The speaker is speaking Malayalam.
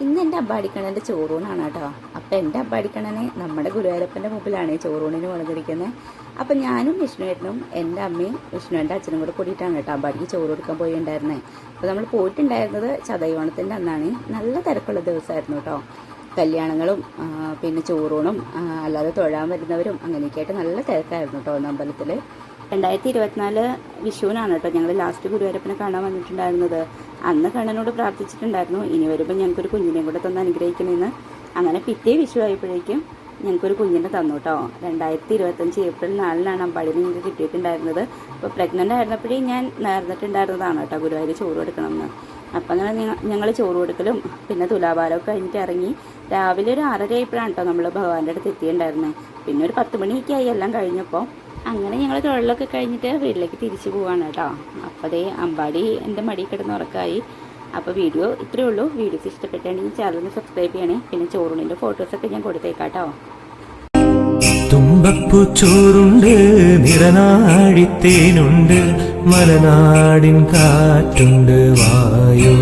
ഇന്ന് എൻ്റെ അബ്ബാടിക്കണ്ണൻ്റെ ചോറൂണാണ് കേട്ടോ. അപ്പോൾ എൻ്റെ അബ്ബാടിക്കണ്ണനെ നമ്മുടെ ഗുരുവായൂരപ്പൻ്റെ മുമ്പിലാണ് ഈ ചോറൂണിന് കൊണ്ടുവന്നിരിക്കുന്നത്. അപ്പം ഞാനും വിഷ്ണുവേട്ടനും എൻ്റെ അമ്മയും വിഷ്ണുവിൻ്റെ അച്ഛനും കൂടെ കൂടിയിട്ടാണ് കേട്ടോ അബ്ബാടിക്ക് ചോറ് കൊടുക്കാൻ പോയിട്ടുണ്ടായിരുന്നത്. അപ്പോൾ നമ്മൾ പോയിട്ടുണ്ടായിരുന്നത് ചതയോണത്തിൻ്റെ അന്നാണ്. നല്ല തിരക്കുള്ള ദിവസമായിരുന്നു കേട്ടോ. കല്യാണങ്ങളും പിന്നെ ചോറൂണും അല്ലാതെ തൊഴാൻ വരുന്നവരും അങ്ങനെയൊക്കെയായിട്ട് നല്ല തിരക്കായിരുന്നു കേട്ടോ അമ്പലത്തിൽ. 2024 വിഷുവിനാണ് കേട്ടോ ഞങ്ങൾ ലാസ്റ്റ് ഗുരുവായൂരപ്പനെ കാണാൻ വന്നിട്ടുണ്ടായിരുന്നത്. അന്ന് കണ്ണനോട് പ്രാർത്ഥിച്ചിട്ടുണ്ടായിരുന്നു ഇനി വരുമ്പോൾ ഞങ്ങൾക്കൊരു കുഞ്ഞിനെയും കൂടെ തന്ന് അനുഗ്രഹിക്കണമെന്ന്. അങ്ങനെ പിറ്റേ വിഷു ആയപ്പോഴേക്കും ഞങ്ങൾക്കൊരു കുഞ്ഞിനെ തന്നു കേട്ടോ. 2025 ഏപ്രിൽ 4 അമ്പാടിയിൽ ഞങ്ങൾക്ക് കിട്ടിയിട്ടുണ്ടായിരുന്നത്. അപ്പോൾ പ്രഗ്നൻ്റ് ആയിരുന്നപ്പോഴേ ഞാൻ നേർന്നിട്ടുണ്ടായിരുന്നതാണ് കേട്ടോ ഗുരുവായൂർ ചോറ് കൊടുക്കണമെന്ന്. അപ്പം അങ്ങനെ ഞങ്ങൾ ചോറ് കൊടുക്കലും പിന്നെ തുലാഭാരമൊക്കെ കഴിഞ്ഞിട്ട് ഇറങ്ങി. രാവിലെ ഒരു 6:30 ആയപ്പോഴാണ് കേട്ടോ നമ്മൾ ഭഗവാന്റെ അടുത്ത് എത്തിയിട്ടുണ്ടായിരുന്നത്. പിന്നെ ഒരു 10 മണിയൊക്കെ ആയി എല്ലാം കഴിഞ്ഞപ്പോൾ. അങ്ങനെ ഞങ്ങൾ തൊഴിലൊക്കെ കഴിഞ്ഞിട്ട് വീട്ടിലേക്ക് തിരിച്ചു പോവാണ് കേട്ടോ. അപ്പോൾ അതേ അമ്പാടി എൻ്റെ മടിയിൽ കിടന്ന് ഉറക്കമായി. അപ്പോൾ വീഡിയോ ഇത്രയേ ഉള്ളൂ. വീഡിയോസ് ഇഷ്ടപ്പെട്ടുണ്ടെങ്കിൽ ചാനലിന് സബ്സ്ക്രൈബ് ചെയ്യണേ. പിന്നെ ചോറൂണിൻ്റെ ഫോട്ടോസൊക്കെ ഞാൻ കൊടുത്തേക്കാം കേട്ടോ. തുമ്പപ്പൂ ചോറുണ്ട്, നിറനാഴിത്തേനുണ്ട്, മലനാടിൻ കാറ്റുണ്ട്, വായോ